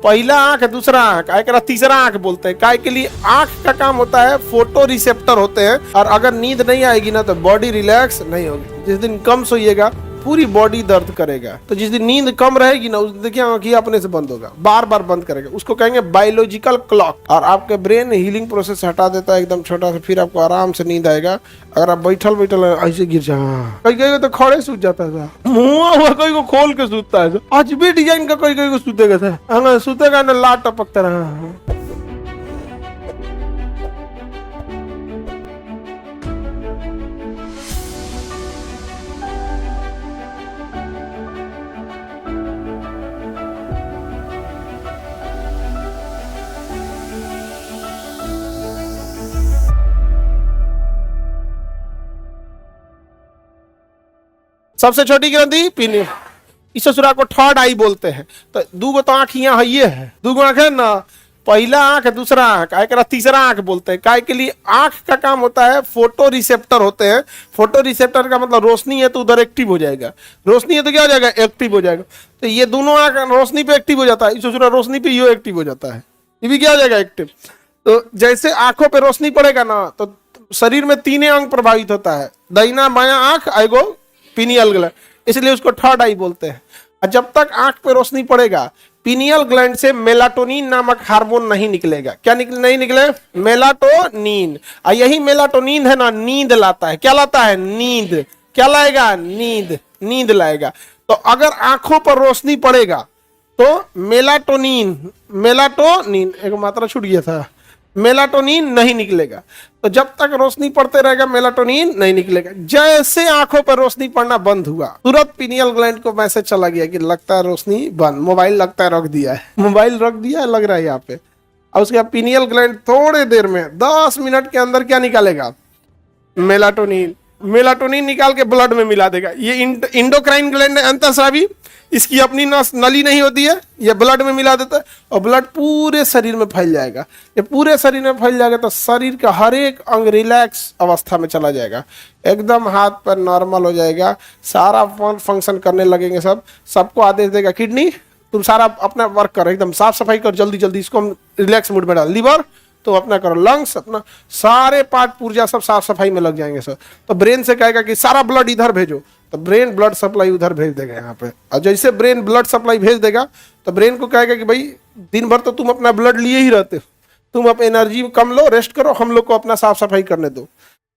पहला आंख है, दूसरा आंख, एक तीसरा आंख बोलते हैं। काय के लिए आंख का काम होता है, फोटो रिसेप्टर होते हैं, और अगर नींद नहीं आएगी ना तो बॉडी रिलैक्स नहीं होगी। जिस दिन कम सोइएगा पूरी बॉडी दर्द करेगा, तो जिस दिन नींद कम रहेगी ना उस दिन देखिए आंखें अपने से बंद होगा, बार बार बंद करेगा। उसको कहेंगे बायोलॉजिकल क्लॉक। और आपके ब्रेन हीलिंग प्रोसेस हटा देता है एकदम छोटा सा, फिर आपको आराम से नींद आएगा। अगर आप बैठल बैठल ऐसे गिर जाए, कई कई तो खड़े सूत जाता है, मुंह हुआ कई को खोल के सूतता है, आज भी डिजाइन का कई कई को सूतेगा था, सूतेगा ना लाट टपकता रहा। सबसे छोटी ग्रंथि पीनियल, इस ससुरा को थर्ड आई बोलते हैं। तो दूगो तो आंख यहाँ है, दूगो आंख है ना, पहला आंख है, दूसरा आंख, एक तीसरा आंख बोलते हैं। काय के लिए आंख का काम होता है, फोटो रिसेप्टर होते हैं। फोटो रिसेप्टर का मतलब रोशनी है तो उधर एक्टिव हो जाएगा, रोशनी है तो क्या हो जाएगा, एक्टिव हो जाएगा। तो ये दोनों आंख रोशनी पे एक्टिव हो जाता है, इस ससुरा रोशनी पे ये एक्टिव हो जाता है, ये भी क्या हो जाएगा, एक्टिव। तो जैसे आंखों पे रोशनी पड़ेगा ना तो शरीर में तीन अंग प्रभावित होता है, दाहिना बायां आंख, एगो पीनियल ग्लैंड, इसलिए उसको थर्ड आई बोलते हैं। और जब तक आंख पे रोशनी पड़ेगा पीनियल ग्लैंड से मेलाटोनिन नामक हार्मोन नहीं निकलेगा। क्या नहीं निकले, मेलाटोनिन। और यही मेलाटोनिन है ना नींद लाता है। क्या लाता है, नींद। क्या लाएगा, नींद, नींद लाएगा। तो अगर आंखों पर रोशनी पड़ेगा तो मेलाटोनिन एक मात्रा छूट गया था, मेलाटोनिन नहीं निकलेगा। तो जब तक रोशनी पड़ते रहेगा मेलाटोनिन नहीं निकलेगा। जैसे आंखों पर रोशनी पड़ना बंद हुआ तुरंत पीनियल ग्लैंड को मैसेज चला गया कि लगता है रोशनी बंद, मोबाइल लगता है रख दिया है, मोबाइल रख दिया है लग रहा है यहाँ पे। और उसके बाद पीनियल ग्लैंड थोड़े देर में 10 मिनट के अंदर क्या निकालेगा, मेलाटोनिन। मेलाटोनिन निकाल के ब्लड में मिला देगा। ये इंडोक्राइन ग्लैंड है, अंतःस्रावी, इसकी अपनी नली नहीं होती है, ये ब्लड में मिला देता है और ब्लड पूरे शरीर में फैल जाएगा। ये पूरे शरीर में फैल जाएगा तो शरीर का हर एक अंग रिलैक्स अवस्था में चला जाएगा, एकदम हाथ पर नॉर्मल हो जाएगा, सारा फंक्शन करने लगेंगे। सबको आदेश देगा किडनी तुम सारा अपना वर्क करो, एकदम साफ सफाई कर जल्दी जल्दी, इसको हम रिलैक्स मूड में डाल। लीवर तो अपना करो, लंग्स अपना, सारे पार्ट पुर्जा सब साफ सफाई में लग जाएंगे सर। तो ब्रेन से कहेगा कि सारा ब्लड इधर भेजो, तो ब्रेन ब्लड सप्लाई उधर भेज देगा यहाँ पे। और जैसे ब्रेन ब्लड सप्लाई भेज देगा तो ब्रेन को कहेगा कि भाई दिन भर तो तुम अपना ब्लड लिए ही रहते हो, तुम अब एनर्जी कम लो, रेस्ट करो, हम लोग को अपना साफ सफाई करने दो।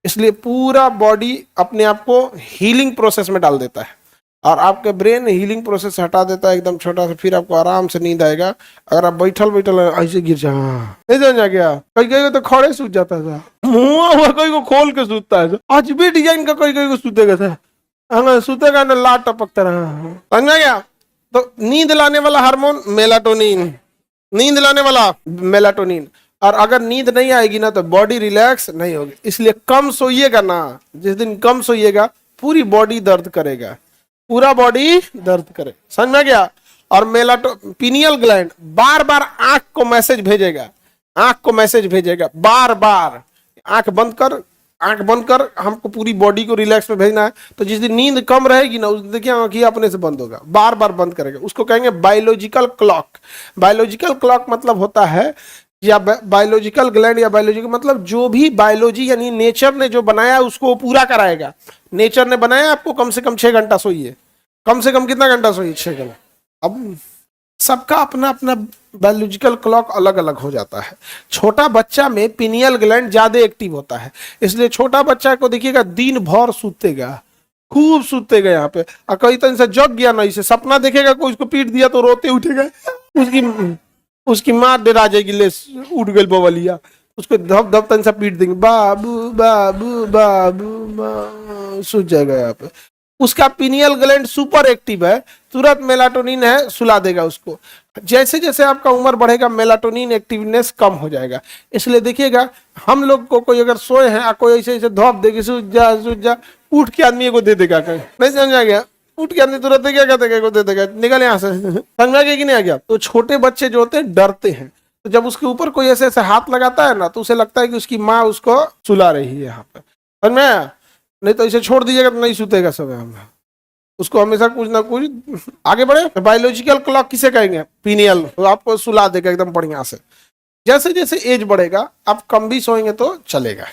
इसलिए पूरा बॉडी अपने आप को हीलिंग प्रोसेस में डाल देता है और आपके ब्रेन हीलिंग प्रोसेस हटा देता है एकदम छोटा सा, फिर आपको आराम से नींद आएगा। अगर आप बैठल बैठल ऐसे गिर जाए, नहीं समझ गया, कई कई तो खड़े सूत जाता था, मुंह हुआ कई को खोल के सूतता है, आज भी डिजाइन का कई कई को सूतेगा था, सूतेगा ना लाट टपकता रहा। समझ गया। तो नींद लाने वाला हार्मोन मेलाटोनिन, नींद लाने वाला मेलाटोनिन। और अगर नींद नहीं आएगी ना तो बॉडी रिलैक्स नहीं होगी। इसलिए कम सोइएगा ना, जिस दिन कम सोइएगा पूरी बॉडी दर्द करेगा, पूरा बॉडी दर्द करे। समझ में गया। और पीनियल ग्लैंड बार बार आंख को मैसेज भेजेगा, आंख को मैसेज भेजेगा बार बार, आंख बंद कर, हमको पूरी बॉडी को रिलैक्स में भेजना है। तो जिस दिन नींद कम रहेगी ना उस दिन देखिए आंखें अपने से बंद होगा, बार बार बंद करेगा। उसको कहेंगे बायोलॉजिकल क्लॉक। बायोलॉजिकल क्लॉक मतलब होता है, या बायोलॉजिकल ग्लैंड या बायोलॉजिकल मतलब जो भी बायोलॉजी यानी नेचर ने जो बनाया है उसको पूरा कराएगा। नेचर ने बनाया आपको कम से कम 6 घंटा सोइए, कम से कम कितना घंटा सोइए, 6 घंटा। अब सबका अपना अपना बायोलॉजिकल क्लॉक अलग अलग हो जाता है। छोटा बच्चा में पीनियल ग्लैंड ज्यादा एक्टिव होता है, इसलिए छोटा बच्चा को देखिएगा दिन भर सूतेगा, खूब सूतेगा यहाँ पे। और कई तरह से जग गया ना, इसे सपना देखेगा कोई उसको पीट दिया तो रोते उठेगा, उसकी माँ डरा जाएगी, ले उठ गई बवलिया, उसको धप धप तन सा पीट देंगे, बाबू बाबू बाबू, सूझ जाएगा यहाँ पे। उसका पीनियल ग्लैंड सुपर एक्टिव है, तुरंत मेलाटोनिन है सुला देगा उसको। जैसे जैसे आपका उम्र बढ़ेगा मेलाटोनिन एक्टिवनेस कम हो जाएगा। इसलिए देखिएगा हम लोग को कोई अगर सोए हैं, कोई ऐसे ऐसे धोप देगी सूझ जा, उठ के आदमी को दे देगा, कहीं नहीं समझा गया, उठ के आदमी तुरंत क्या कहते को दे देगा, निकल यहाँ से, समझा गया कि नहीं आ गया। तो छोटे बच्चे जो होते हैं डरते हैं, तो जब उसके ऊपर कोई ऐसे ऐसे हाथ लगाता है ना तो उसे लगता है कि उसकी माँ उसको सुला रही है यहाँ पे, समझ में। नहीं तो इसे छोड़ दीजिएगा तो नहीं सूतेगा सब। उसको हमेशा कुछ ना कुछ आगे बढ़े। बायोलॉजिकल क्लॉक किसे कहेंगे? पीनियल, तो आपको सुला देगा एकदम बढ़िया से। जैसे जैसे एज बढ़ेगा आप कम भी सोएंगे तो चलेगा।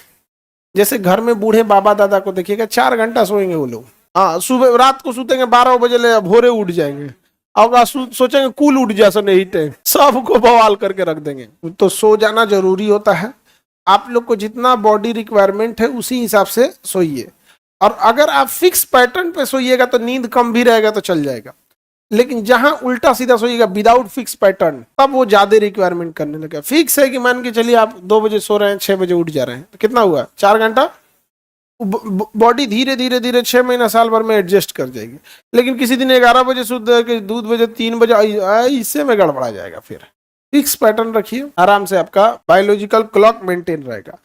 जैसे घर में बूढ़े बाबा दादा को देखिएगा 4 घंटा सोएंगे वो लोग। हाँ, सुबह रात को सोतेंगे 12 बजे, ले भोरे उठ जाएंगे और सोचेंगे कूल उठ जा नहीं टाइम, सबको बवाल करके रख देंगे। तो सो जाना जरूरी होता है। आप लोग को जितना बॉडी रिक्वायरमेंट है उसी हिसाब से सोइए। और अगर आप फिक्स पैटर्न पे सोइएगा तो नींद कम भी रहेगा तो चल जाएगा। लेकिन जहां उल्टा सीधा सोइएगा विदाउट फिक्स पैटर्न, तब वो ज्यादा रिक्वायरमेंट करने लगा। फिक्स है कि मान के चलिए आप 2 बजे सो रहे हैं, 6 बजे उठ जा रहे हैं, तो कितना हुआ? 4 घंटा। बॉडी धीरे धीरे धीरे 6 महीना साल भर में एडजस्ट कर जाएगी। लेकिन किसी दिन 11 बजे शुद्ध है, 2 बजे 3 बजे, इससे में गड़बड़ा जाएगा। फिर फिक्स पैटर्न रखिए, आराम से आपका बायोलॉजिकल क्लॉक मेंटेन रहेगा।